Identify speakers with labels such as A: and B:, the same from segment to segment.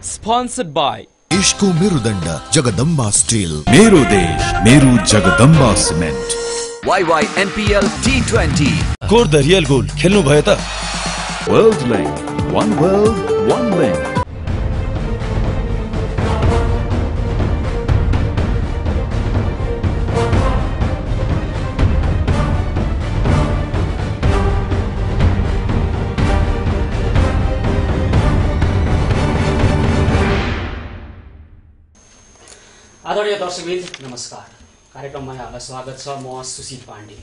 A: Sponsored by
B: देश को मेरुदंड Jagdamba steel,
C: मेरो देश मेरो Jagdamba cement,
D: YYNPL T20
C: core the real goal खेल्नु भयो त world link one world one link.
E: आदरणीय दर्शकवृन्द नमस्कार। कार्यक्रममा यहाँलाई स्वागत छ। म सुशील पाण्डे।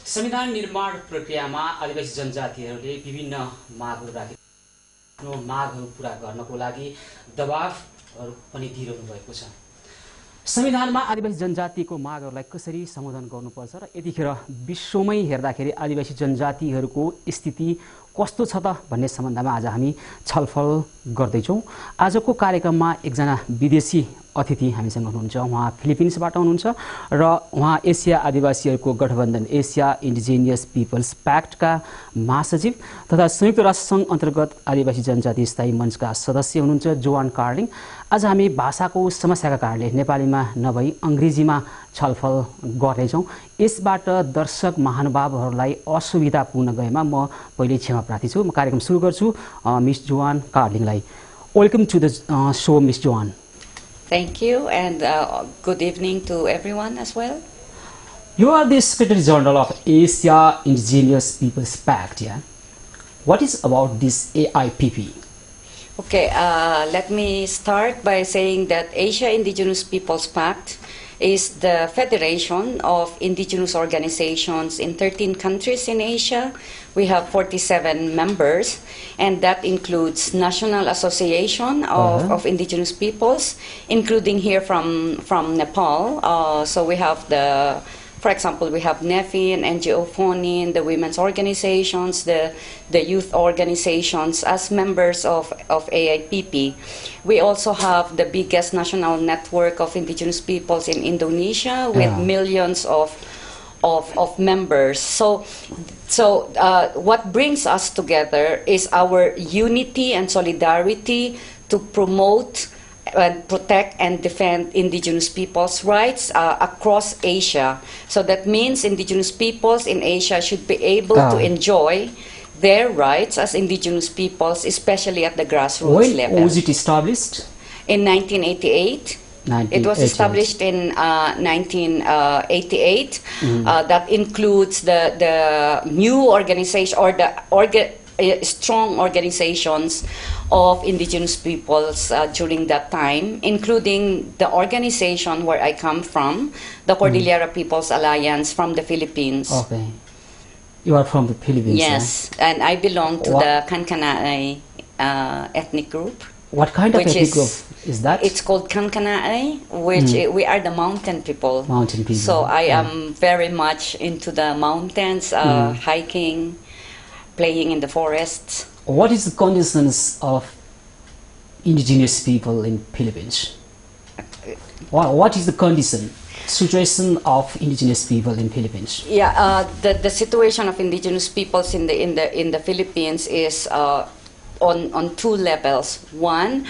E: संविधान निर्माण प्रक्रियामा आदिवासी जनजातिहरूले विभिन्न मागहरू राखे आफ्नो मागहरू पूरा गर्नको लागि दबावहरू पनि दिइरहनु भएको छ। संविधानमा आदिवासी जनजातिको मागहरूलाई कसरी सम्बोधन गर्नुपर्छ र यतिखेर विश्वमै हेर्दाखेरि आदिवासी जनजातिहरूको स्थिति कस्तो छ त भन्ने सम्बन्धमा आज हामी छलफल गर्दैछौँ। आजको कार्यक्रममा एकजना विदेशी अतिथि हामीसँग हुनुहुन्छ। उहाँ फिलिपिन्सबाट हुनुहुन्छ र उहाँ एसिया आदिवासीहरूको गठबन्धन एसिया इन्डिजिनियस पिपल्स प्याक्टका महासचिव तथा संयुक्त राष्ट्रसङ्घ अन्तर्गत आदिवासी जनजाति स्थायी मञ्चका सदस्य हुनुहुन्छ जोआन कार्लिङ। आज हामी भाषाको समस्याका कारणले नेपालीमा नभई अङ्ग्रेजीमा छलफल गर्नेछौँ। यसबाट दर्शक महानुभावहरूलाई असुविधा पुग्न गएमा म पहिले क्षमा प्रार्थी छु। म कार्यक्रम सुरु गर्छु मिस जोआन कार्लिङलाई। Welcome to the show miss Joanne.
F: Thank you, and good evening to everyone as well.
E: You are the Secretary General of Asia Indigenous Peoples Pact, yeah? What is about this AIPP?
F: Okay, let me start by saying that Asia Indigenous Peoples Pact is the federation of indigenous organizations in 13 countries in Asia. We have 47 members, and that includes National Association of Indigenous Peoples, including here from Nepal. So we have for example, we have NEFIN, NGO Fonin, the women's organizations, the youth organizations as members of AIPP. We also have the biggest national network of indigenous peoples in Indonesia with millions of members. So what brings us together is our unity and solidarity to promote and protect and defend indigenous peoples' rights across Asia. So that means indigenous peoples in Asia should be able to enjoy their rights as indigenous peoples, especially at the grassroots level.
E: When was it established?
F: In 1988. It was established in 1988. That includes the new organization or the strong organizations of indigenous peoples during that time, including the organization where I come from, the Cordillera Peoples Alliance from the Philippines.
E: Okay. You are from the Philippines?
F: Yes, and I belong to the Kankanaey ethnic group.
E: What kind of ethnic group is that?
F: It's called Kankanaey, which we are the mountain people.
E: Mountain people.
F: So I am very much into the mountains, hiking, playing in the forests.
E: What is the conditions of indigenous people in Philippines? What is the situation of indigenous people in Philippines?
F: Yeah, the situation of indigenous peoples in the Philippines is on two levels. One,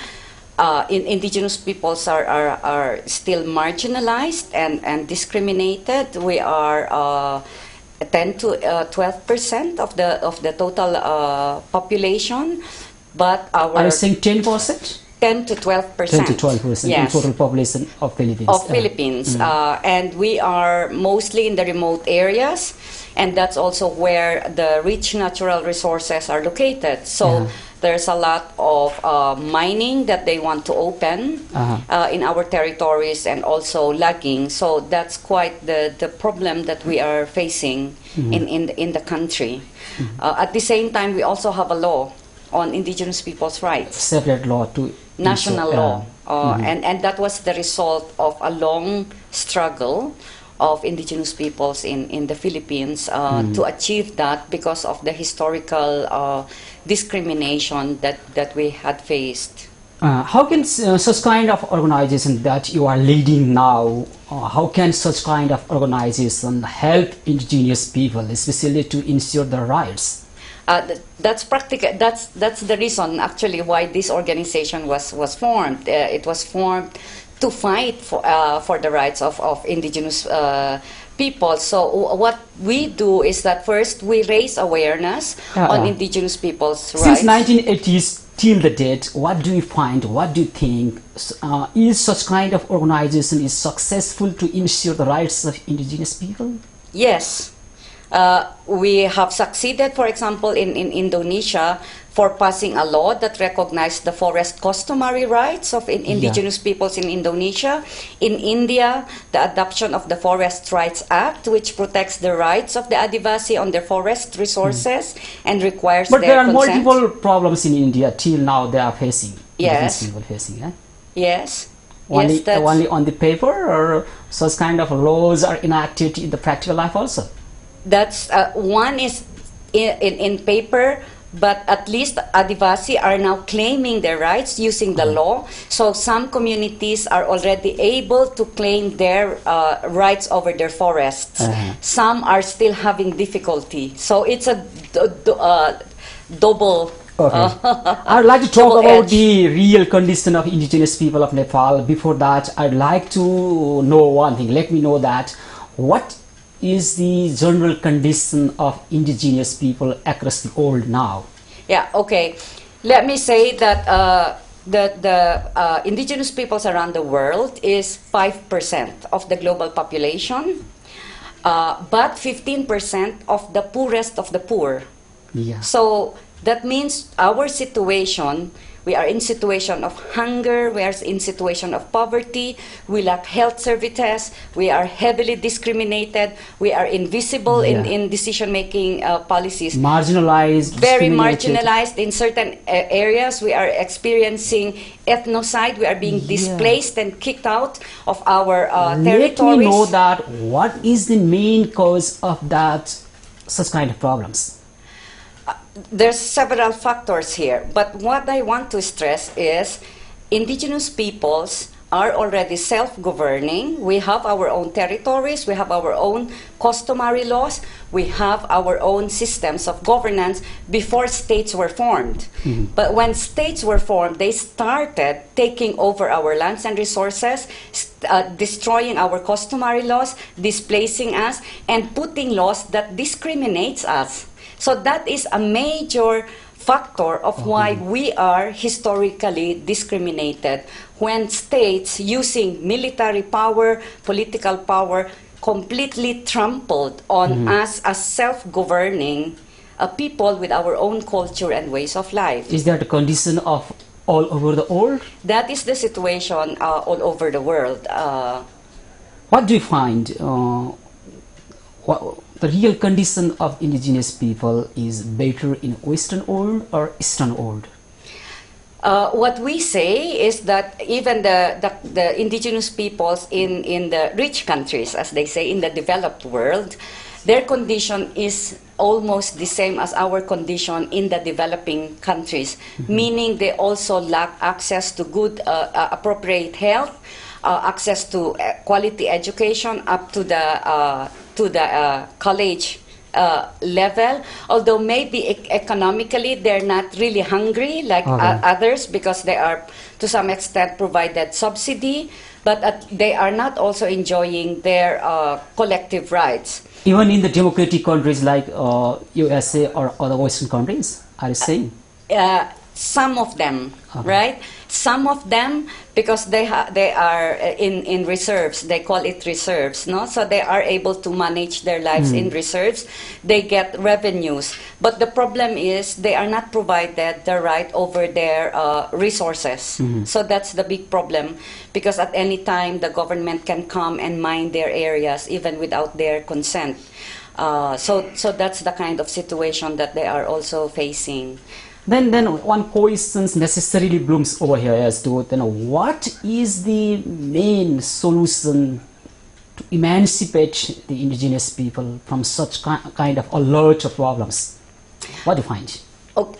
F: indigenous peoples are still marginalized and discriminated. We are 10 to 12% of the total population, but
E: are you saying 10%?
F: 10 to 12%.
E: 10 to 12%
F: yes.
E: in total population of Philippines.
F: And we are mostly in the remote areas, and that's also where the rich natural resources are located. So there's a lot of mining that they want to open in our territories, and also logging. So that's quite the problem that we are facing in the country. At the same time, we also have a law on indigenous people's rights.
E: Separate law to
F: national law. And that was the result of a long struggle of indigenous peoples in the Philippines to achieve that because of the historical discrimination that we had faced.
E: How can such kind of organization that you are leading now, how can such kind of organization help indigenous people, especially to ensure their rights?
F: That's practical. That's the reason actually why this organization was formed. It was formed to fight for the rights of indigenous people. So what we do is that first we raise awareness on indigenous people's rights.
E: Since 1980s till the date, what do you find? What do you think? Is such kind of organization is successful to ensure the rights of indigenous people?
F: Yes. We have succeeded, for example, in Indonesia for passing a law that recognized the forest customary rights of indigenous peoples in Indonesia. In India, the adoption of the Forest Rights Act, which protects the rights of the Adivasi on their forest resources and requires
E: but
F: their
E: there are
F: consent.
E: multiple problems in India till now they are facing.
F: Yes.
E: People facing, eh?
F: Yes.
E: Only,
F: yes,
E: only on the paper, or such kind of laws are enacted in the practical life also?
F: That's one is in paper, but at least Adivasi are now claiming their rights using the law. So some communities are already able to claim their rights over their forests. Some are still having difficulty. So it's a double.
E: Okay. I'd like to talk about the real condition of indigenous people of Nepal. Before that, I'd like to know one thing. Let me know that what is the general condition of indigenous people across the world now?
F: Yeah, okay. Let me say that the indigenous peoples around the world is 5% of the global population, but 15% of the poorest of the poor.
E: Yeah.
F: So that means our situation, we are in situation of hunger, we are in situation of poverty, we lack health services, we are heavily discriminated, we are invisible in decision-making policies.
E: Marginalized,
F: very marginalized in certain areas. We are experiencing ethnocide, we are being displaced and kicked out of our territories.
E: Let me know that what is the main cause of that, such kind of problems?
F: There's several factors here, but what I want to stress is indigenous peoples are already self-governing. We have our own territories, we have our own customary laws, we have our own systems of governance before states were formed. But when states were formed, they started taking over our lands and resources, destroying our customary laws, displacing us, and putting laws that discriminates us. So that is a major factor of why we are historically discriminated when states using military power, political power, completely trampled on us as self-governing people with our own culture and ways of life.
E: Is that a condition of all over the world?
F: That is the situation all over the world.
E: What do you find? The real condition of indigenous people is better in Western world or Eastern world?
F: What we say is that even the indigenous peoples in the rich countries, as they say, in the developed world, their condition is almost the same as our condition in the developing countries, meaning they also lack access to good, appropriate health, access to quality education up to the college level, although maybe economically they're not really hungry like others because they are to some extent provided subsidy, but they are not also enjoying their collective rights.
E: Even in the democratic countries like USA or other Western countries, are you saying?
F: Some of them, right? Some of them, because they are in reserves, they call it reserves, no? So they are able to manage their lives in reserves. They get revenues, but the problem is they are not provided the right over their resources. So that's the big problem, because at any time the government can come and mine their areas even without their consent. So that's the kind of situation that they are also facing.
E: Then one question necessarily blooms over here as to what is the main solution to emancipate the indigenous people from such kind of alert of problems? What do you find?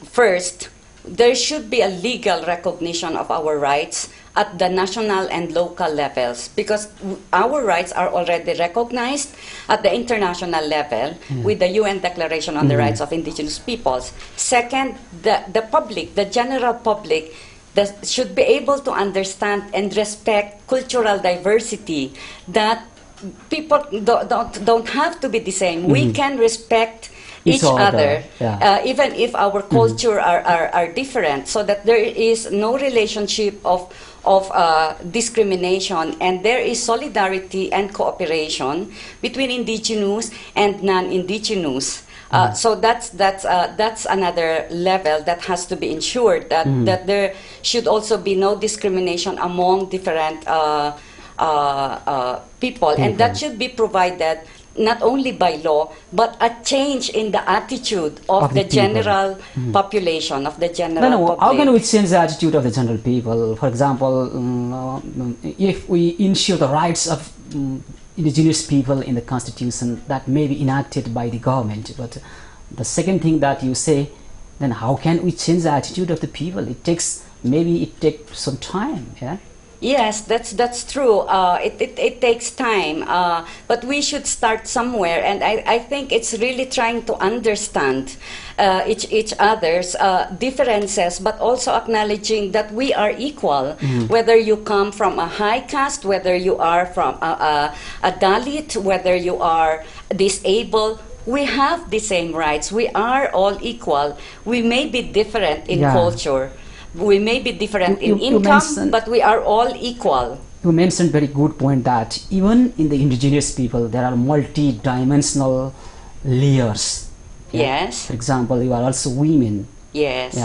F: First, there should be a legal recognition of our rights at the national and local levels, because our rights are already recognized at the international level with the UN Declaration on the Rights of Indigenous Peoples. Second, the public, the general public, should be able to understand and respect cultural diversity, that people don't have to be the same. We can respect each other, even if our culture are different, so that there is no relationship of discrimination, and there is solidarity and cooperation between indigenous and non-indigenous. So that's another level that has to be ensured, that there should also be no discrimination among different people, and that should be provided not only by law, but a change in the attitude of the general population, of the general public.
E: How can we change the attitude of the general people? For example, if we ensure the rights of indigenous people in the constitution, that may be enacted by the government, but the second thing that you say, then how can we change the attitude of the people? Maybe it takes some time.
F: Yes, that's true. It takes time, but we should start somewhere, and I think it's really trying to understand each other's differences, but also acknowledging that we are equal, whether you come from a high caste, whether you are from a Dalit, whether you are disabled. We have the same rights. We are all equal. We may be different in culture. We may be different in income, but we are all equal.
E: You mentioned very good point that even in the indigenous people, there are multi-dimensional layers.
F: Yes.
E: For example, you are also women.
F: Yes.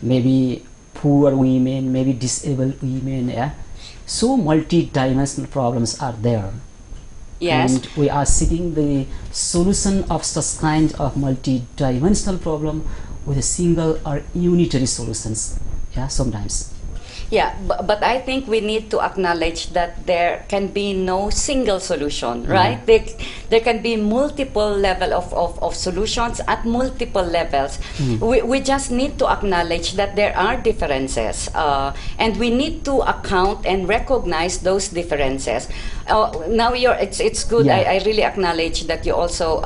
E: Maybe poor women, maybe disabled women. So multi-dimensional problems are there.
F: Yes.
E: And we are seeking the solution of such kind of multi-dimensional problem with a single or unitary solutions. Sometimes.
F: But I think we need to acknowledge that there can be no single solution, right? There can be multiple level of solutions at multiple levels. We just need to acknowledge that there are differences, and we need to account and recognize those differences. Now it's good. I really acknowledge that you also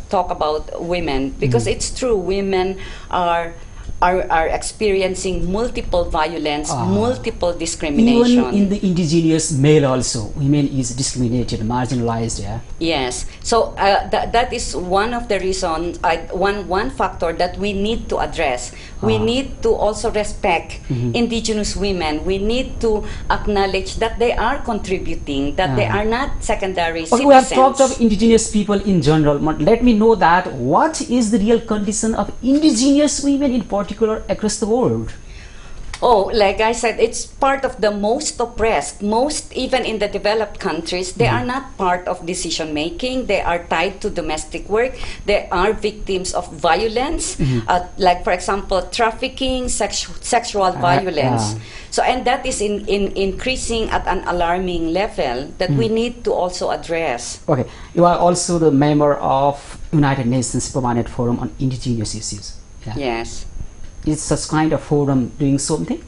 F: talk about women, because it's true, women are experiencing multiple violence, multiple discrimination.
E: Even in the indigenous male also, women is discriminated, marginalized.
F: Yes. So that is one of the reasons, one factor that we need to address. We need to also respect indigenous women. We need to acknowledge that they are contributing, that they are not secondary citizens.
E: We have talked of indigenous people in general, but let me know that what is the real condition of indigenous women in particular across the world?
F: Like I said, it's part of the most oppressed. Even in the developed countries, they are not part of decision making. They are tied to domestic work. They are victims of violence, like for example, trafficking, sexual violence. So, and that is increasing at an alarming level that we need to also address.
E: Okay, you are also the member of United Nations Permanent Forum on Indigenous Issues.
F: Yes.
E: Is such kind of forum doing something?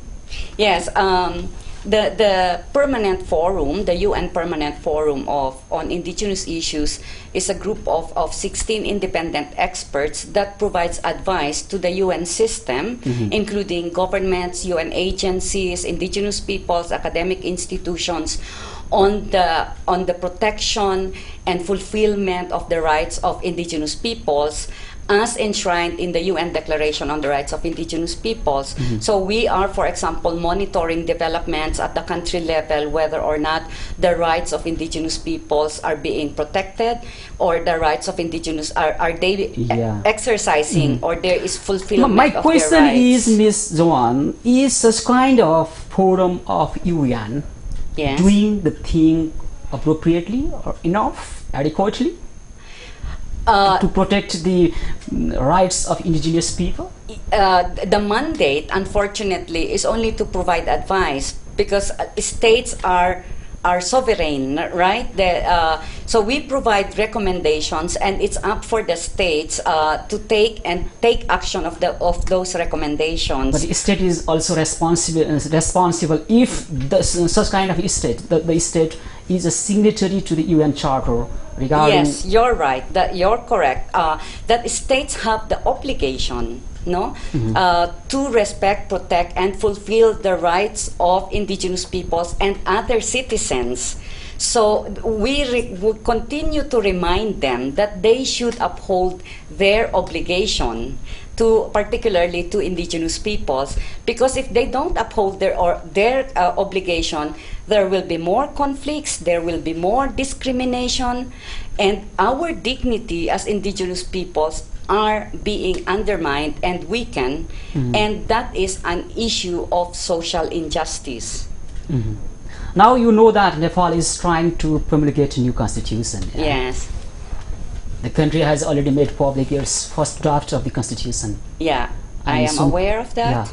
F: Yes, the permanent forum, the UN Permanent Forum on Indigenous Issues, is a group of 16 independent experts that provides advice to the UN system, including governments, UN agencies, indigenous peoples, academic institutions, on the protection and fulfillment of the rights of indigenous peoples, as enshrined in the UN Declaration on the Rights of Indigenous Peoples. So we are, for example, monitoring developments at the country level, whether or not the rights of indigenous peoples are being protected, or the rights of indigenous are they exercising, or there is fulfillment
E: My
F: of their
E: question
F: rights.
E: is, Ms. Joan, is such kind of forum of UN doing the thing appropriately or enough, adequately? To protect the rights of indigenous people?
F: The mandate, unfortunately, is only to provide advice, because states are are sovereign, right? So we provide recommendations, and it's up for the states to take action of those recommendations.
E: But the state is also responsible if such kind of state, the state is a signatory to the UN Charter regarding.
F: Yes, you're right. You're correct. That states have the obligation, to respect, protect, and fulfill the rights of indigenous peoples and other citizens. So we continue to remind them that they should uphold their obligation, particularly to indigenous peoples, because if they don't uphold their obligation, there will be more conflicts, there will be more discrimination, and our dignity as indigenous peoples are being undermined and weakened, and that is an issue of social injustice.
E: Now you know that Nepal is trying to promulgate a new constitution.
F: Yes.
E: The country has already made public its first draft of the constitution.
F: Yeah, I am aware of that.
E: Yeah,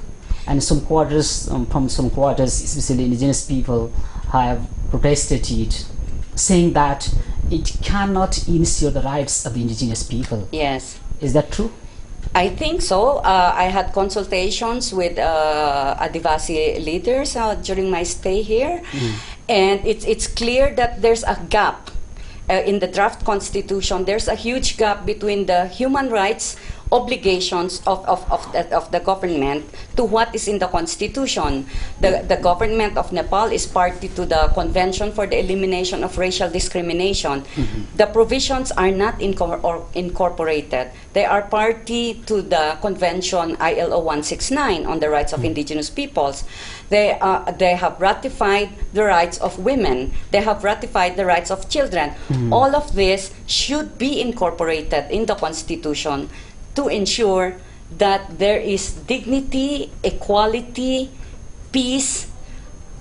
E: and some quarters, especially indigenous people, have protested it, saying that it cannot ensure the rights of the indigenous people.
F: Yes.
E: Is that true?
F: I think so. I had consultations with Adivasi leaders during my stay here, and it's clear that there's a gap in the draft constitution. There's a huge gap between the human rights obligations of the government to what is in the constitution. The government of Nepal is party to the Convention for the Elimination of Racial Discrimination. The provisions are not incorporated. They are party to the Convention ILO 169 on the rights of indigenous peoples. They have ratified the rights of women. They have ratified the rights of children. All of this should be incorporated in the constitution to ensure that there is dignity, equality, peace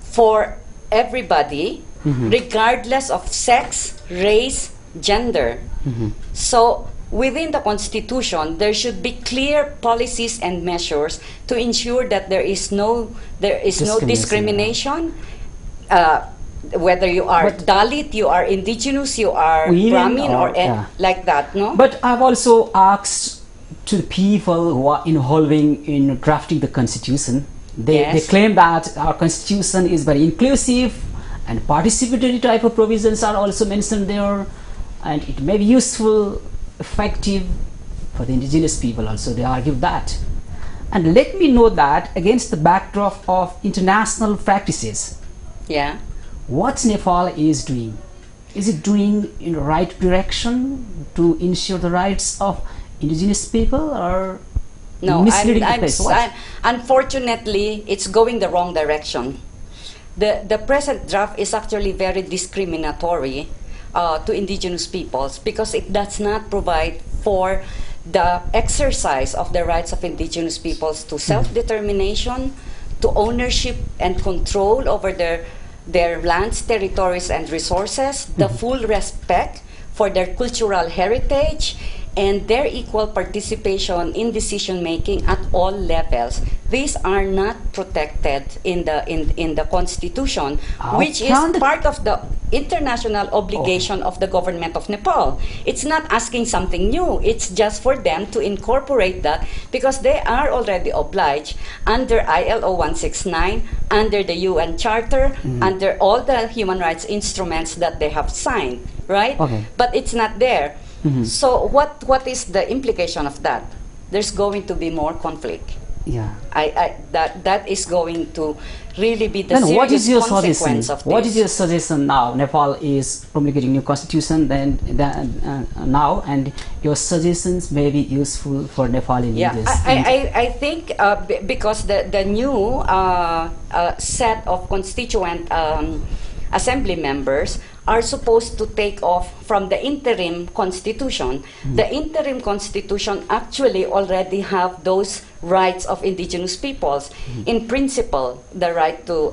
F: for everybody, regardless of sex, race, gender. So within the Constitution, there should be clear policies and measures to ensure that there is no discrimination. Whether you are Dalit, you are indigenous, you are Brahmin, or like that, no?
E: But I've also asked to the people who are involving in drafting the constitution. They claim that our constitution is very inclusive, and participatory type of provisions are also mentioned there, and it may be useful, effective for the indigenous people also. They argue that. And let me know that against the backdrop of international practices, what Nepal is doing. Is it doing in the right direction to ensure the rights of indigenous people, or
F: no?
E: misleading
F: Unfortunately, it's going the wrong direction. The present draft is actually very discriminatory to indigenous peoples because it does not provide for the exercise of the rights of indigenous peoples to self-determination, to ownership and control over their lands, territories, and resources, the full respect for their cultural heritage, and their equal participation in decision-making at all levels. These are not protected in the Constitution, which is part of the international obligation of the government of Nepal. It's not asking something new. It's just for them to incorporate that because they are already obliged under ILO 169, under the UN Charter, under all the human rights instruments that they have signed, right? But it's not there. So what is the implication of that? There's going to be more conflict. That is going to really be the
E: then
F: serious consequence of this.
E: What is your suggestion now? Nepal is promulgating new constitution now, and your suggestions may be useful for Nepali leaders.
F: I think because the new set of constituent assembly members are supposed to take off from the interim constitution. The interim constitution actually already have those rights of indigenous peoples. In principle, the right to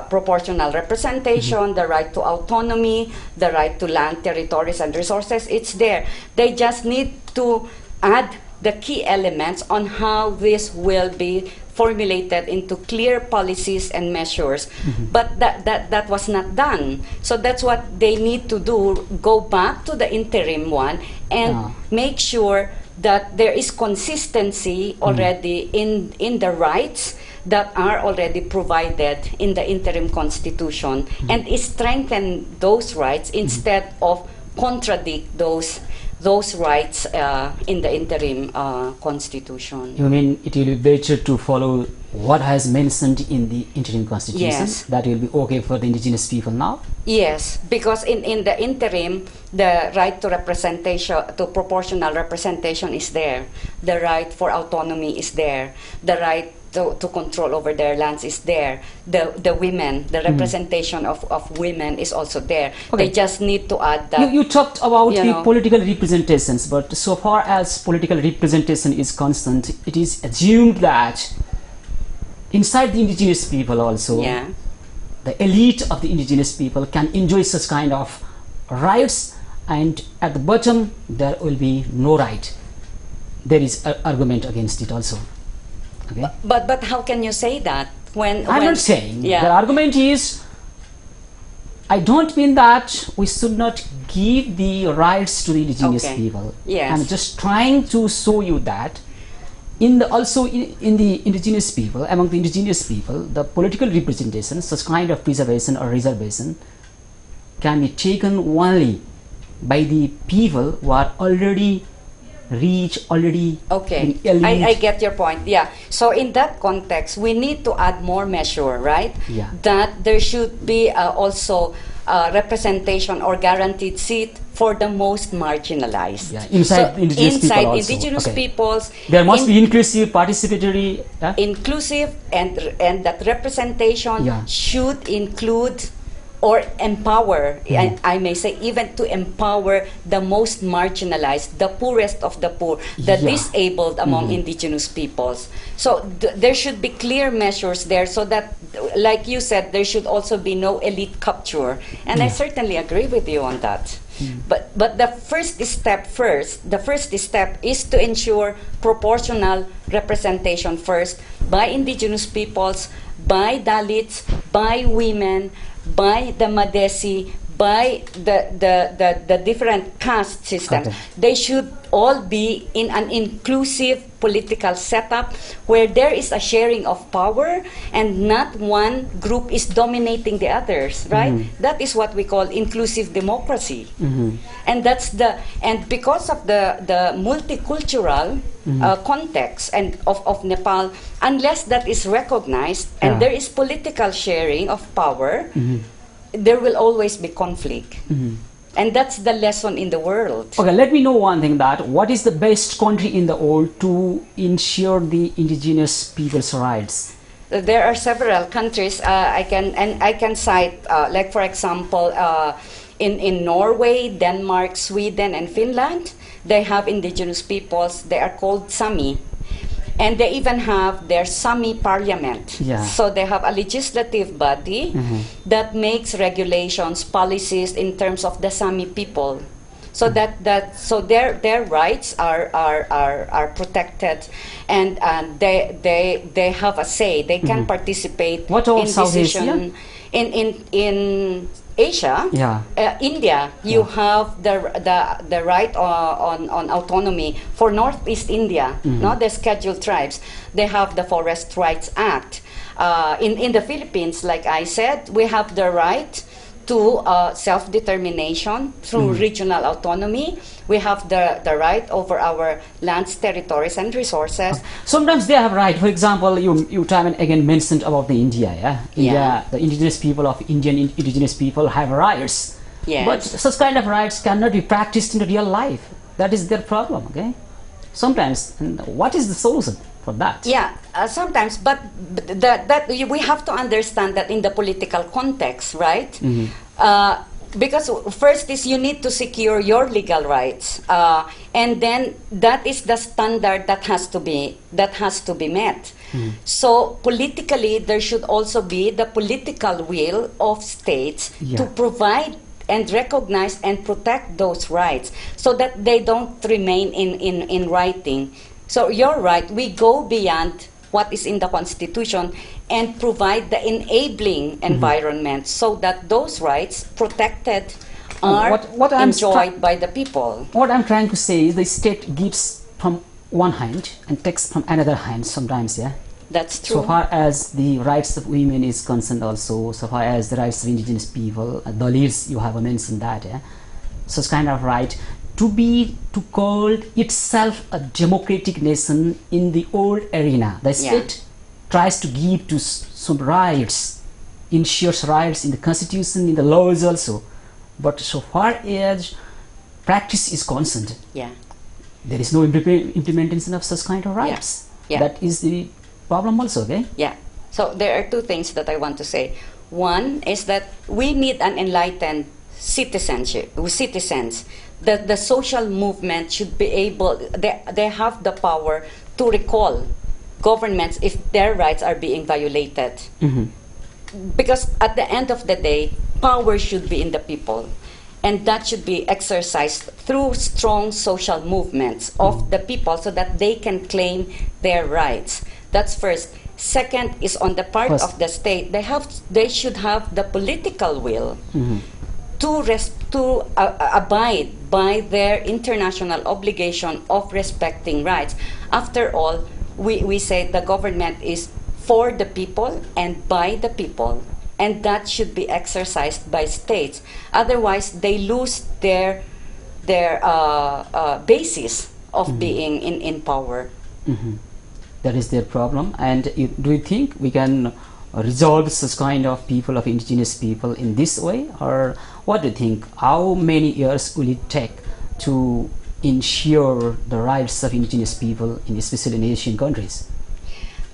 F: proportional representation, the right to autonomy, the right to land, territories, and resources, it's there. They just need to add the key elements on how this will be formulated into clear policies and measures. But that was not done. So that's what they need to do, go back to the interim one and make sure that there is consistency already in the rights that are already provided in the interim constitution and strengthen those rights instead of contradict those rights in the interim constitution.
E: You mean it will be better to follow what has mentioned in the interim constitution?
F: Yes.
E: That will be okay for the indigenous people now?
F: Yes, because in the interim, the right to representation, to proportional representation is there. The right for autonomy is there. The right to control over their lands is there. The women, the representation of women is also there.
E: Okay.
F: They just need to add that.
E: You talked about
F: you
E: the
F: know,
E: political representations, but so far as political representation is concerned, it is assumed that inside the indigenous people also,
F: yeah.
E: the elite of the indigenous people can enjoy such kind of rights, and at the bottom there will be no right. There is an argument against it also. Okay?
F: But how can you say that when
E: I'm not saying.
F: Yeah.
E: The argument is, I don't mean that we should not give the rights to the indigenous
F: Okay.
E: people.
F: Yes.
E: I'm just trying to show you that in the indigenous people, among the indigenous people, the political representation, such kind of preservation or reservation, can be taken only by the people who are already rich, already
F: Okay,
E: elite.
F: I get your point. Yeah. So in that context, we need to add more measure, right?
E: Yeah.
F: That there should be also representation or guaranteed seat for the most marginalized.
E: Yeah, inside indigenous people
F: inside
E: also.
F: indigenous
E: Okay.
F: peoples.
E: There must be inclusive, participatory.
F: Inclusive and that representation
E: Yeah.
F: should include or empower, I may say even to empower the most marginalized, the poorest of the poor, the
E: Yeah.
F: disabled among indigenous peoples. So there should be clear measures there so that, like you said, there should also be no elite capture. And I certainly agree with you on that. But the first step is to ensure proportional representation first by indigenous peoples, by Dalits, by women, by the Madesi, by the different caste systems.
E: Okay.
F: They should all be in an inclusive political setup where there is a sharing of power and not one group is dominating the others, right? That is what we call inclusive democracy. And because of the multicultural context and of Nepal, unless that is recognized and there is political sharing of power, there will always be conflict. And that's the lesson in the world.
E: Okay, let me know one thing, that what is the best country in the world to ensure the indigenous people's rights?
F: There are several countries I can cite, like for example, in Norway, Denmark, Sweden, and Finland. They have indigenous peoples. They are called Sami. And they even have their Sami parliament.
E: Yeah.
F: So they have a legislative body that makes regulations, policies in terms of the Sami people. So so their rights are protected, and they have a say. They can participate
E: What about
F: in
E: South
F: decision in Asia.
E: Yeah.
F: India, you have the right on autonomy. For Northeast India, no, the scheduled tribes, they have the Forest Rights Act. In the Philippines, like I said, we have the right to self-determination through regional autonomy. We have the right over our lands, territories, and resources.
E: Sometimes they have right. For example, you time and again mentioned about the India. Yeah, India, the indigenous people of Indian indigenous people have rights.
F: Yes.
E: But such kind of rights cannot be practiced in real life. That is their problem. Okay. Sometimes, and what is the solution for that?
F: Yeah, sometimes, but we have to understand that in the political context, right? Because first is you need to secure your legal rights, and then that is the standard that has to be met. So politically, there should also be the political will of states to provide and recognize and protect those rights so that they don't remain in writing. So you're right, we go beyond what is in the Constitution and provide the enabling environment so that those rights protected are enjoyed by the people.
E: What I'm trying to say is the state gives from one hand and takes from another hand sometimes, yeah?
F: That's true.
E: So far as the rights of women is concerned also, so far as the rights of indigenous people, Dalits, you have mentioned that, yeah? Such kind of right to call itself a democratic nation in the old arena. The state tries to give to some rights, ensures rights in the constitution, in the laws also. But so far as practice is concerned, there is no implementation of such kind of rights. That is the problem also, okay?
F: Yeah. So there are two things that I want to say. One is that we need an enlightened citizens. The social movement should be able, they have the power to recall governments if their rights are being violated. Because at the end of the day, power should be in the people. And that should be exercised through strong social movements of the people so that they can claim their rights. That's first. Second is on the part of the state. They should have the political will to abide by their international obligation of respecting rights. After all, we say the government is for the people and by the people, and that should be exercised by states. Otherwise, they lose their basis of being in power.
E: That is their problem. And do you think we can resolve such kind of people, of indigenous people, in this way? Or what do you think? How many years will it take to ensure the rights of indigenous people, in especially in Asian countries?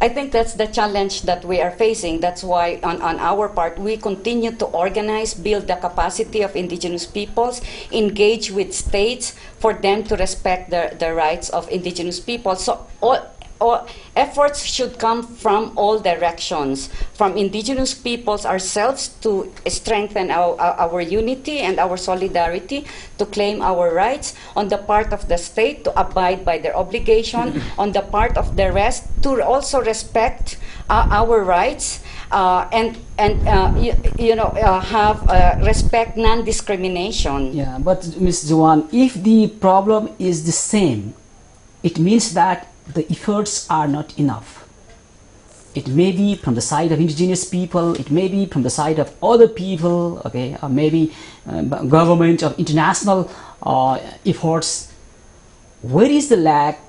F: I think that's the challenge that we are facing. That's why on our part, we continue to organize, build the capacity of indigenous peoples, engage with states for them to respect the rights of indigenous people. So all efforts should come from all directions, from indigenous peoples ourselves to strengthen our unity and our solidarity, to claim our rights, on the part of the state to abide by their obligation, on the part of the rest to also respect our rights, and have respect non-discrimination.
E: Yeah, but Ms. Joan, if the problem is the same, it means that the efforts are not enough. It may be from the side of indigenous people, it may be from the side of other people, okay, or maybe government of international efforts. Where is the lack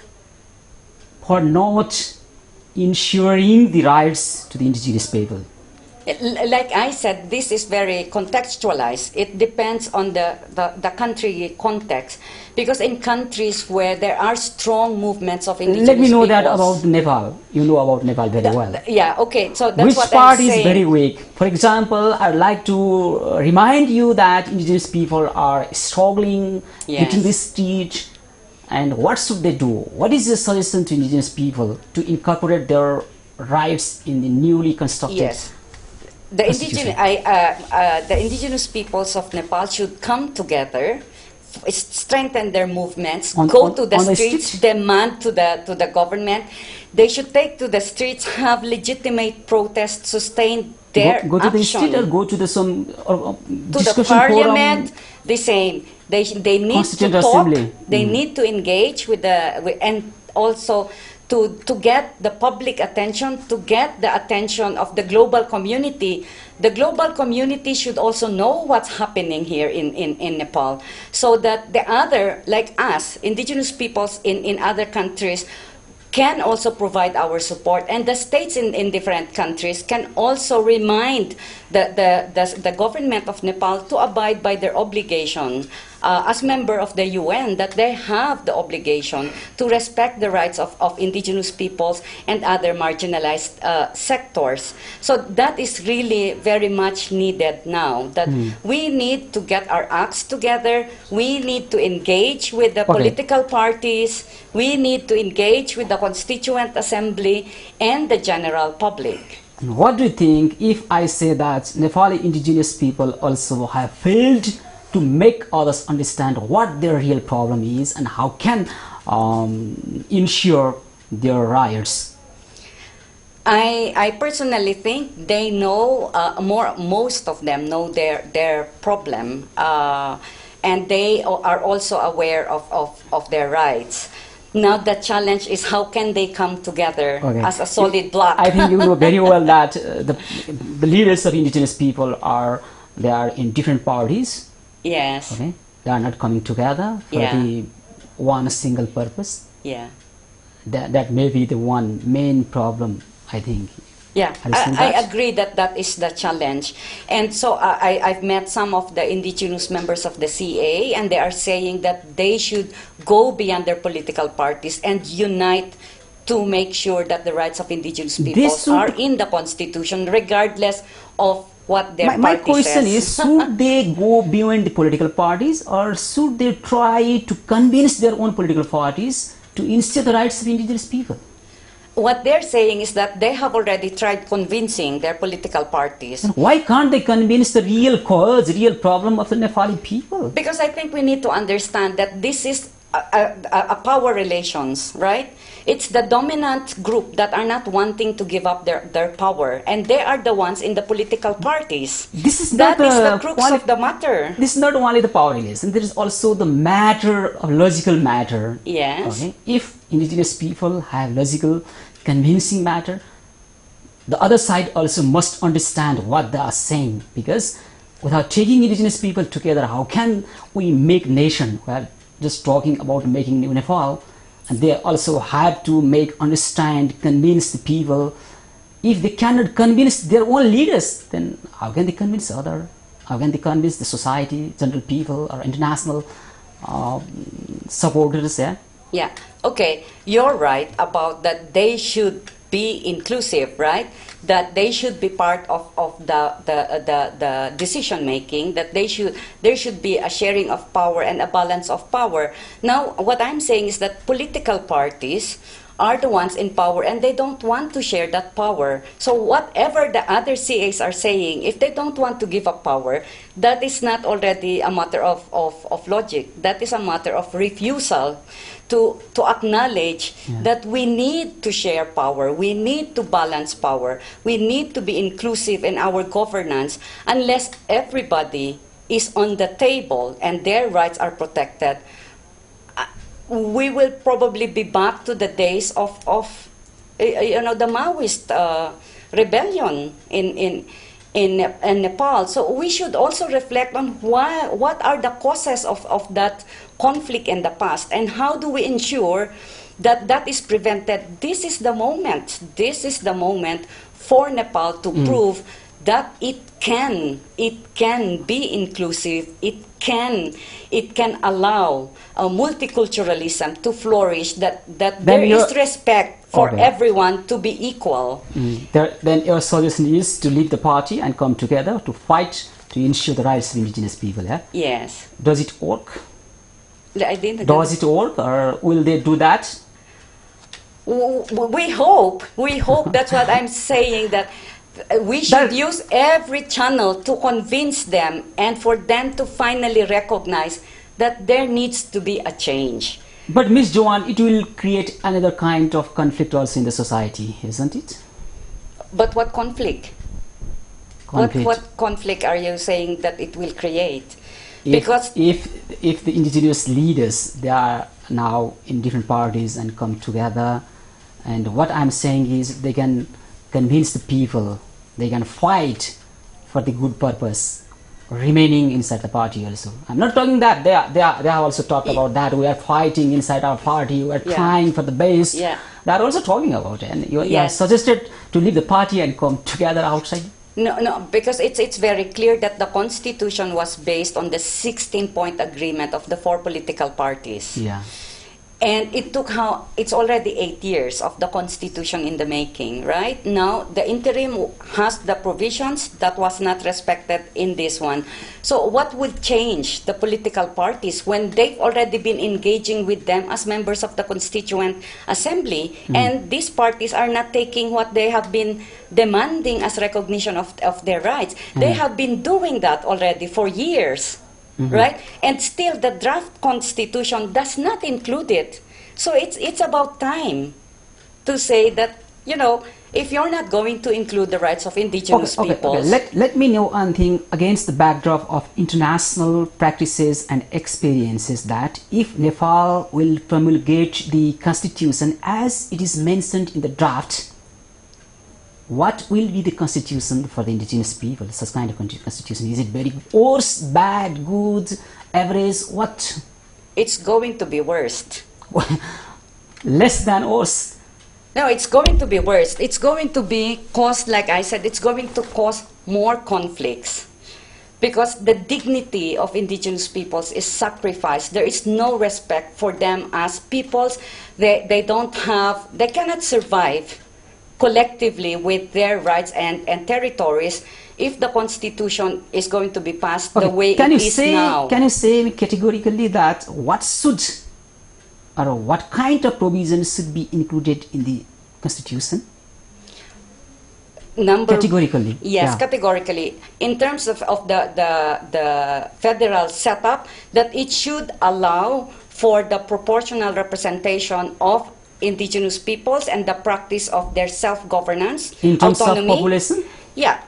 E: for not ensuring the rights to the indigenous people?
F: Like I said, this is very contextualized. It depends on the country context. Because in countries where there are strong movements of indigenous
E: Let me know
F: peoples,
E: that about Nepal. You know about Nepal very well.
F: Yeah, okay. So that's
E: Which
F: what
E: part
F: I'm saying.
E: is very weak? For example, I'd like to remind you that indigenous people are struggling, hitting the street, and what should they do? What is the suggestion to indigenous people to incorporate their rights in the newly constructed
F: the indigenous peoples of Nepal should come together, strengthen their movements, go to the streets, demand to the government. They should take to the streets, have legitimate protests, sustain their
E: go to
F: action.
E: the street or go to the some
F: to
E: discussion
F: the parliament.
E: forum?
F: The same. They need to talk.
E: Assembly.
F: They need to engage with and also to get the public attention, to get the attention of the global community. The global community should also know what's happening here in Nepal, so that the other, like us, indigenous peoples in other countries, can also provide our support. And the states in different countries can also remind the government of Nepal to abide by their obligation as member of the UN, that they have the obligation to respect the rights of indigenous peoples and other marginalized sectors. So that is really very much needed now, that we need to get our acts together, we need to engage with the political parties, we need to engage with the Constituent Assembly and the general public.
E: What do you think if I say that Nepali indigenous people also have failed to make others understand what their real problem is and how can ensure their rights?
F: I personally think they know most of them know their problem, and they are also aware of their rights. Now the challenge is how can they come together as a solid block.
E: I think you know very well that the leaders of indigenous people they are in different parties.
F: Yes.
E: Okay, they are not coming together for the one single purpose.
F: Yeah.
E: That may be the one main problem, I think.
F: Yeah, I agree that is the challenge. And so I've met some of the indigenous members of the CA, and they are saying that they should go beyond their political parties and unite to make sure that the rights of indigenous peoples are in the Constitution, regardless of what their
E: my
F: party
E: question
F: says.
E: is, should they go beyond the political parties, or should they try to convince their own political parties to insist the rights of indigenous people?
F: What they're saying is that they have already tried convincing their political parties.
E: And why can't they convince the real cause, real problem of the Nepali people?
F: Because I think we need to understand that this is a power relations, right? It's the dominant group that are not wanting to give up their power, and they are the ones in the political parties. That is the crux of the matter.
E: This is not only the power relation, there is also the matter of logical matter.
F: Yes.
E: Okay? If indigenous people have logical, convincing matter, the other side also must understand what they are saying, because without taking indigenous people together, how can we make nation? Well, just talking about making new Nepal, and they also have to understand, convince the people. If they cannot convince their own leaders, then how can they convince other? How can they convince the society, general people, or international supporters?
F: Yeah. Okay. You're right about that. They should be inclusive, right? That they should be part of the decision making. That there should be a sharing of power and a balance of power. Now, what I'm saying is that political parties are the ones in power, and they don't want to share that power. So whatever the other CAs are saying, if they don't want to give up power, that is not already a matter of logic. That is a matter of refusal to acknowledge that we need to share power, we need to balance power, we need to be inclusive in our governance. Unless everybody is on the table and their rights are protected, we will probably be back to the days of the Maoist rebellion in Nepal. So we should also reflect on what are the causes of that conflict in the past, and how do we ensure that is prevented. This is the moment. This is the moment for Nepal to prove that it can be inclusive. It can allow multiculturalism to flourish. That there is respect for everyone to be equal.
E: Then your suggestion is to leave the party and come together to fight to ensure the rights of indigenous people.
F: Yes.
E: Does it work?
F: Does
E: it work, or will they do that?
F: We hope. That's what I'm saying, that we should use every channel to convince them, and for them to finally recognize that there needs to be a change.
E: But Ms. Joan, it will create another kind of conflict also in the society, isn't it?
F: But what conflict? What conflict are you saying that it will create? Because
E: if the indigenous leaders, they are now in different parties and come together, and what I'm saying is they can convince the people, they can fight for the good purpose, remaining inside the party also. I'm not talking that they have also talked about that we are fighting inside our party, we are trying for the base. They are also talking about it, and you have suggested to leave the party and come together outside.
F: No, because it's very clear that the Constitution was based on the 16-point agreement of the 4 political parties.
E: Yeah.
F: And it's already 8 years of the Constitution in the making, right? Now, the interim has the provisions that was not respected in this one. So what would change the political parties when they've already been engaging with them as members of the Constituent Assembly, and these parties are not taking what they have been demanding as recognition of their rights? They have been doing that already for years. Right? And still the draft constitution does not include it. So it's about time to say that, if you're not going to include the rights of indigenous peoples.
A: Let me know one thing against the backdrop of international practices and experiences, that if Nepal will promulgate the constitution as it is mentioned in the draft, what will be the constitution for the indigenous people? Such kind of constitution, is it very worse, bad, good, average, what?
F: It's going to be worst.
A: Less than worse.
F: No, it's going to be worse. It's going to be cause, like I said, it's going to cause more conflicts, because the dignity of indigenous peoples is sacrificed. There is no respect for them as peoples. They cannot survive collectively with their rights and territories if the constitution is going to be passed the way it is now.
A: Can you say categorically that what should, or what kind of provisions should be included in the constitution? Categorically.
F: Yes, categorically. In terms of the federal setup, that it should allow for the proportional representation of indigenous peoples and the practice of their self-governance,
A: in terms
F: autonomy.
A: of population?
F: Yeah.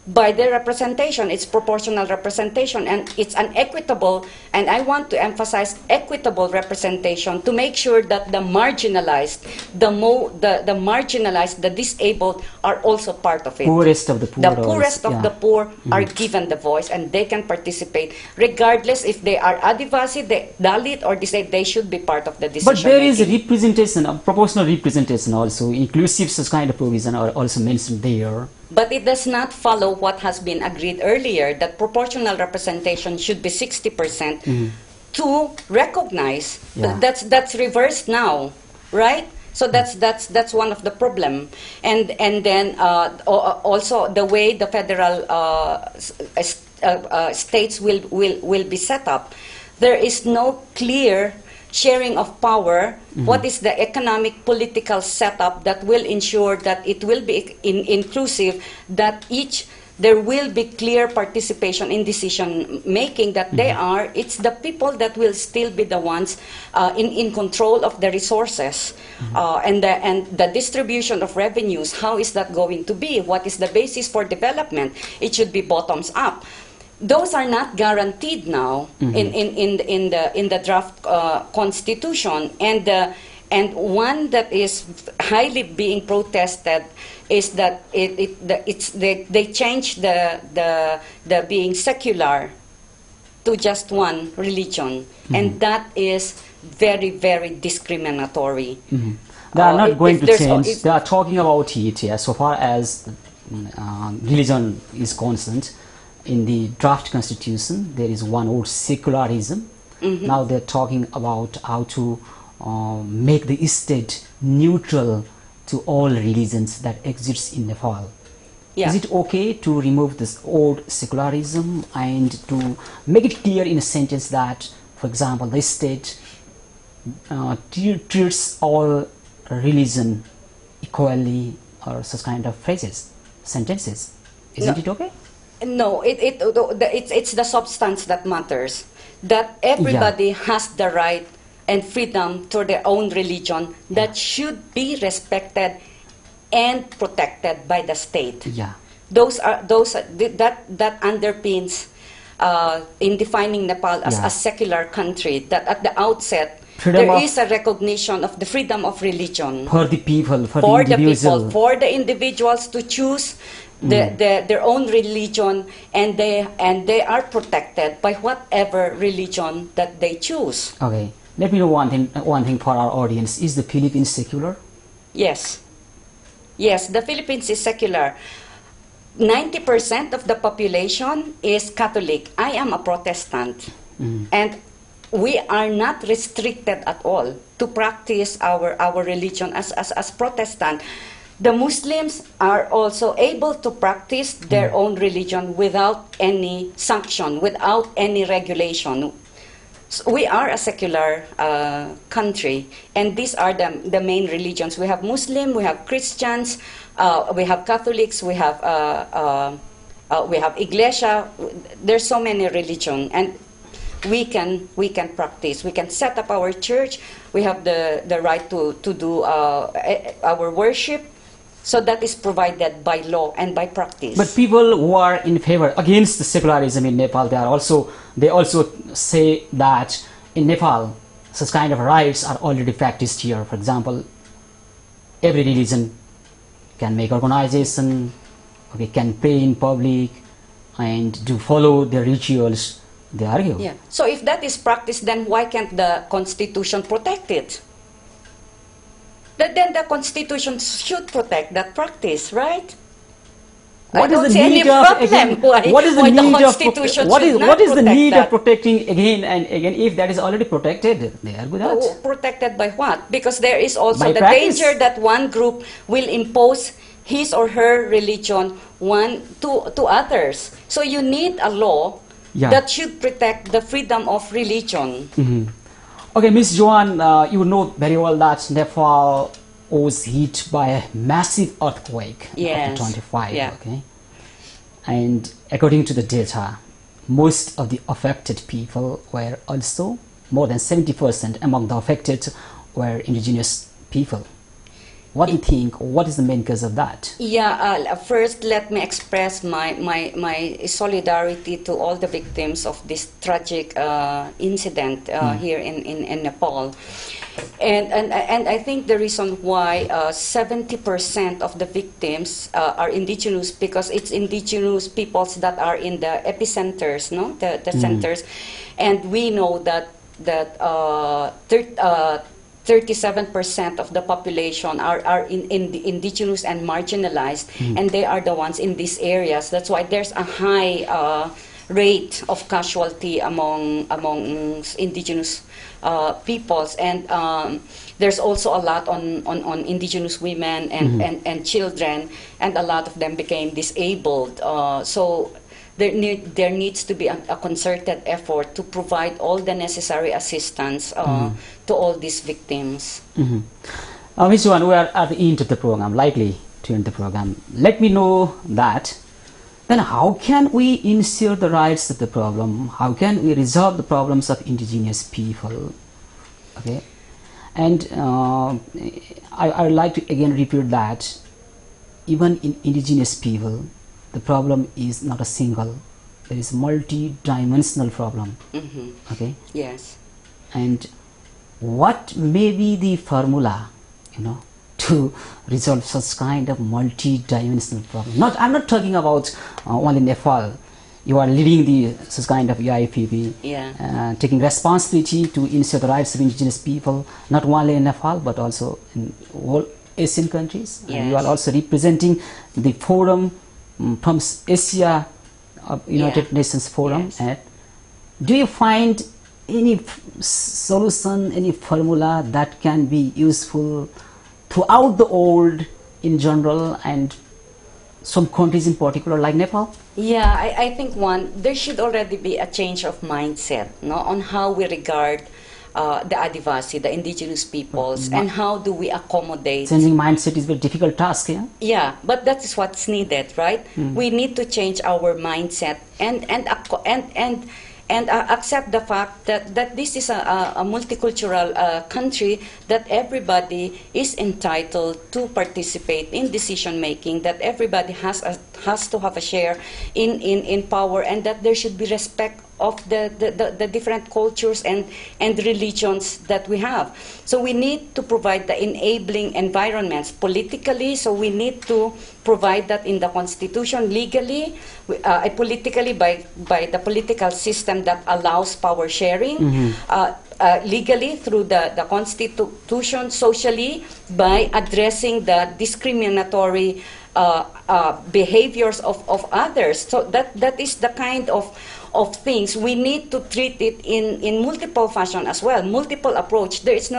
F: By their representation, it's proportional representation, and it's an equitable, and I want to emphasize equitable representation to make sure that the marginalized, the marginalized, the disabled are also part of it.
A: Poorest of the poor.
F: The poorest of the poor are given the voice, and they can participate regardless if they are Adivasi, Dalit, or disabled. They should be part of the decision.
A: But there is a representation, a proportional representation also, inclusive such kind of provision are also mentioned there.
F: But it does not follow what has been agreed earlier, that proportional representation should be 60% to recognize. That's reversed now, right? So that's one of the problem. And then also the way the federal states will be set up, there is no clear sharing of power. What is the economic political setup that will ensure that it will be inclusive, that there will be clear participation in decision making, that it's the people that will still be the ones in control of the resources, and the distribution of revenues. How is that going to be? What is the basis for development? It should be bottoms up. Those are not guaranteed now in the draft constitution, and one that is highly being protested is that they changed the being secular to just one religion, and that is very, very discriminatory.
A: They are not going to change. They are talking about it here. So far as religion is concerned, in the draft constitution, there is one word, secularism. Now they're talking about how to make the state neutral to all religions that exists in Nepal. Is it okay to remove this old secularism and to make it clear in a sentence that, for example, the state treats all religion equally, or such kind of phrases, sentences? Isn't it okay?
F: No, it's the substance that matters. That everybody has the right and freedom to their own religion that should be respected and protected by the state. That underpins in defining Nepal as a secular country. That at the outset there is a recognition of the freedom of religion
A: for the people, for
F: the individuals to choose their own religion, and they are protected by whatever religion that they choose.
A: Okay, let me know one thing for our audience. Is the Philippines secular?
F: Yes, the Philippines is secular. 90% of the population is Catholic. I am a Protestant, and we are not restricted at all to practice our religion as Protestant. The Muslims are also able to practice their own religion without any sanction, without any regulation. So we are a secular country, and these are the main religions. We have Muslim, we have Christians, we have Catholics, we have Iglesia. There's so many religions, and we can practice. We can set up our church. We have the right to do our worship. So that is provided by law and by practice.
A: But people who are in favor against the secularism in Nepal, they also say that in Nepal such kind of rights are already practiced here. For example, every religion can make organization, okay, can pray in public and do follow their rituals, they argue.
F: Yeah. So if that is practiced, then why can't the Constitution protect it? Then the Constitution should protect that practice, right?
A: What is the need of again? What is the need of what is the need of protecting again and again if that is already protected? They are good at.
F: Protected by what? Because there is also the
A: practice.
F: danger that one group will impose his or her religion to others. So you need a law that should protect the freedom of religion.
A: Okay, Miss Joan, you know very well that Nepal was hit by a massive earthquake of 25.
F: Yeah.
A: Okay, and according to the data, most of the affected people were also more than 70% among the affected were indigenous people. What do you think? What is the main cause of that?
F: Yeah, first let me express my solidarity to all the victims of this tragic incident here in Nepal. And I think the reason why 70% of the victims are indigenous, because it's indigenous peoples that are in the epicenters, no, the centers, and we know that 37% of the population are indigenous and marginalized, and they are the ones in these areas. That's why there's a high rate of casualty among indigenous peoples, and there's also a lot on indigenous women and children, and a lot of them became disabled. So there needs to be a concerted effort to provide all the necessary assistance to all these victims.
A: Ms. Joan, we are at the end of the program, likely to end the program. Let me know that. Then how can we ensure the rights of the problem? How can we resolve the problems of indigenous people? Okay, and I would like to again repeat that even in indigenous people, the problem is not a single. There is multi-dimensional problem. Okay.
F: Yes.
A: And what may be the formula, to resolve such kind of multi-dimensional problem? I'm not talking about only Nepal. You are leading such kind of AIPP, taking responsibility to ensure the rights of indigenous people, not only in Nepal but also in all Asian countries.
F: Yes.
A: And you are also representing the forum from Asia, United Nations Forum.
F: Yes.
A: And do you find any solution, any formula that can be useful throughout the world in general and some countries in particular like Nepal?
F: Yeah, I think there should already be a change of mindset, on how we regard the Adivasi, the indigenous peoples, and how do we accommodate.
A: Changing mindset is a very difficult task, yeah?
F: Yeah, but that is what's needed, right? We need to change our mindset and accept the fact that this is a multicultural country, that everybody is entitled to participate in decision making, that everybody has to have a share in power, and that there should be respect of the different cultures and religions that we have. So we need to provide the enabling environments politically, so we need to provide that in the Constitution, legally, politically by the political system that allows power sharing, legally through the Constitution, socially by addressing the discriminatory behaviors of others. So that is the kind of things we need to treat it in multiple fashion as well, multiple approach. There is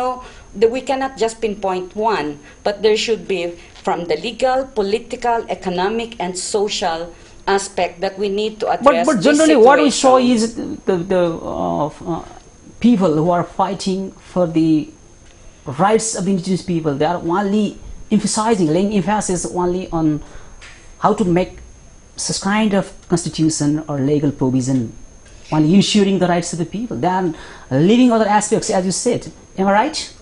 F: we cannot just pinpoint one, but there should be from the legal, political, economic, and social aspect that we need to address.
A: But generally, what we saw is the people who are fighting for the rights of the indigenous people, they are only laying emphasis only on how to make such kind of constitution or legal provision, only ensuring the rights of the people. They are leaving other aspects, as you said. Am I right?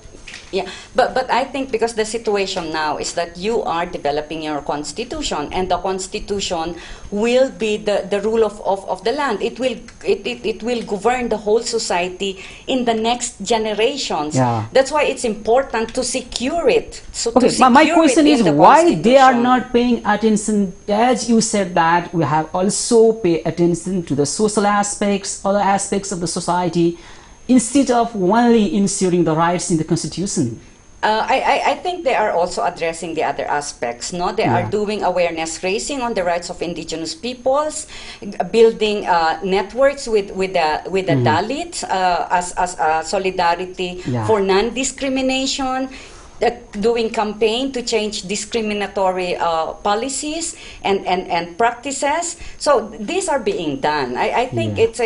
F: Yeah, but I think because the situation now is that you are developing your constitution, and the constitution will be the rule of the land. It will govern the whole society in the next generations.
A: Yeah.
F: That's why it's important to secure it. So
A: okay,
F: to secure
A: my question is
F: the
A: why they are not paying attention, as you said that we have also pay attention to the social aspects, other aspects of the society, instead of only ensuring the rights in the constitution.
F: I think they are also addressing the other aspects. No, they are doing awareness raising on the rights of indigenous peoples, building networks with the Dalits as solidarity for non-discrimination. Doing campaign to change discriminatory policies and practices. So these are being done. I think it's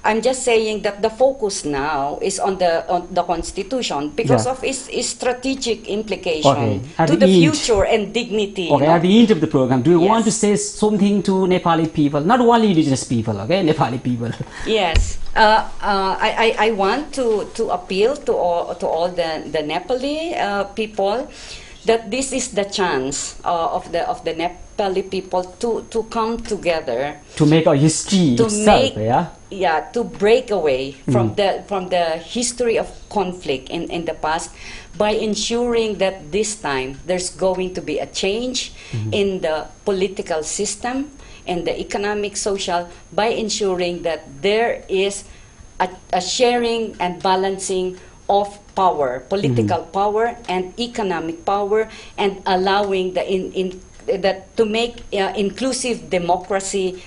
F: I'm just saying that the focus now is on the Constitution because of its strategic implication to the future and dignity.
A: Okay, at the end of the program, do you want to say something to Nepali people, not only indigenous people, okay, Nepali people?
F: Yes, I want to appeal to all the Nepali people that this is the chance of the Nepali people to come together
A: to make a history itself,
F: to break away from the history of conflict in the past by ensuring that this time there's going to be a change in the political system and the economic, social, by ensuring that there is a sharing and balancing of power, political power and economic power, and allowing to make inclusive democracy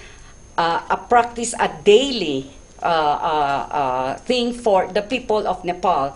F: a practice, a daily thing for the people of Nepal.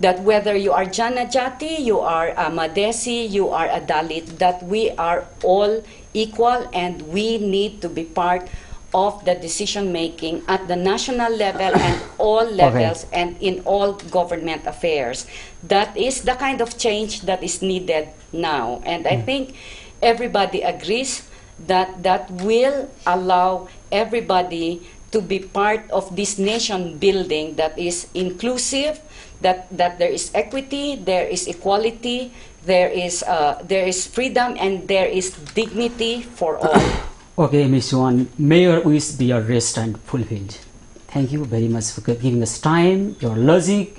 F: That whether you are Janajati, you are a Madesi, you are a Dalit, that we are all equal and we need to be part of the decision making at the national level and all levels and in all government affairs. That is the kind of change that is needed now, and I think everybody agrees that that will allow everybody to be part of this nation building that is inclusive, that there is equity, there is equality, there is freedom, and there is dignity for all.
A: Okay, Ms. Joan, may your wish be your rest and fulfilled. Thank you very much for giving us time, your logic,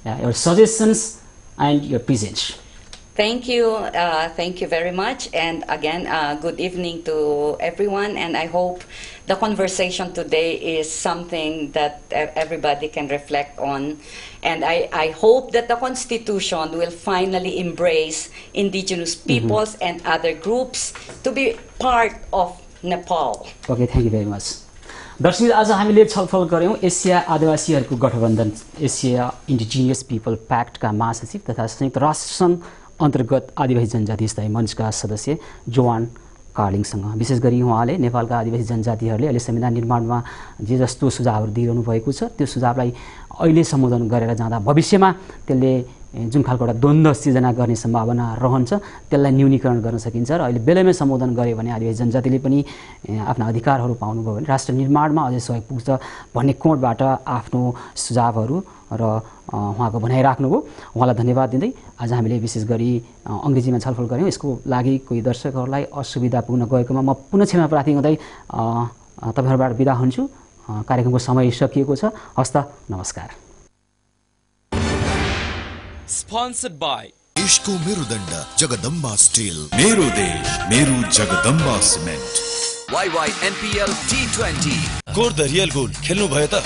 A: your suggestions, and your presence.
F: Thank you very much, and again, good evening to everyone, and I hope the conversation today is something that everybody can reflect on, and I hope that the Constitution will finally embrace indigenous peoples and other groups to be part of Nepal.
A: Okay, thank you very much. दर्शक आज हामीले छलफल गर्यौं एसिया आदिवासीहरूको गठबन्धन एसिया indigenous people प्याक्टका महासचिव तथा संयुक्त राष्ट्र संघ अन्तर्गत आदिवासी जनजाति स्थायी मञ्चका सदस्य जोआन कार्लिङसँग विशेष गरी उहाँले नेपालका आदिवासी जनजातिहरूले अहिले संविधान निर्माणमा जे जस्तो सुझावहरू दिइरहनु भएको छ त्यो सुझावलाई अहिले सम्बोधन गरेर जाँदा भविष्यमा त्यसले जुन खालको एउटा द्वन्द्व सिर्जना गर्ने सम्भावना रहन्छ त्यसलाई न्यूनीकरण गर्न सकिन्छ र अहिले बेलैमा सम्बोधन गरे भने आदिवासी जनजातिले पनि आफ्ना अधिकारहरू पाउनुभयो भने राष्ट्र निर्माणमा अझै सहयोग पुग्छ भन्ने कोणबाट आफ्नो सुझावहरू र उहाँको भनाइ राख्नुभयो। उहाँलाई धन्यवाद दिँदै आज हामीले विशेष गरी अंग्रेजीमा छलफल गर्यौं। यसको लागि कोही दर्शकहरूलाई असुविधा पुग्न गएकोमा म पुनः क्षमा प्रार्थी हुँदै तपाईहरुबाट बिदा हुन्छु। कार्यक्रमको समय सकिएको छ। हस्त नमस्कार।
C: Sponsored by
B: देश को मेरुदण्ड जगदम्बा स्टील,
C: मेरो देश मेरो जगदम्बा सिमेन्ट,
D: YYNPL T20
C: गोर्ध रियल गोल खेल्नु भयो त?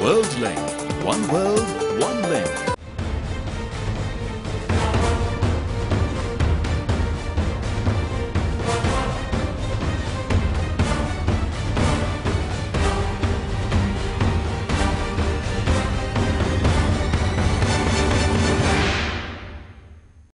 C: World land, one world, one link.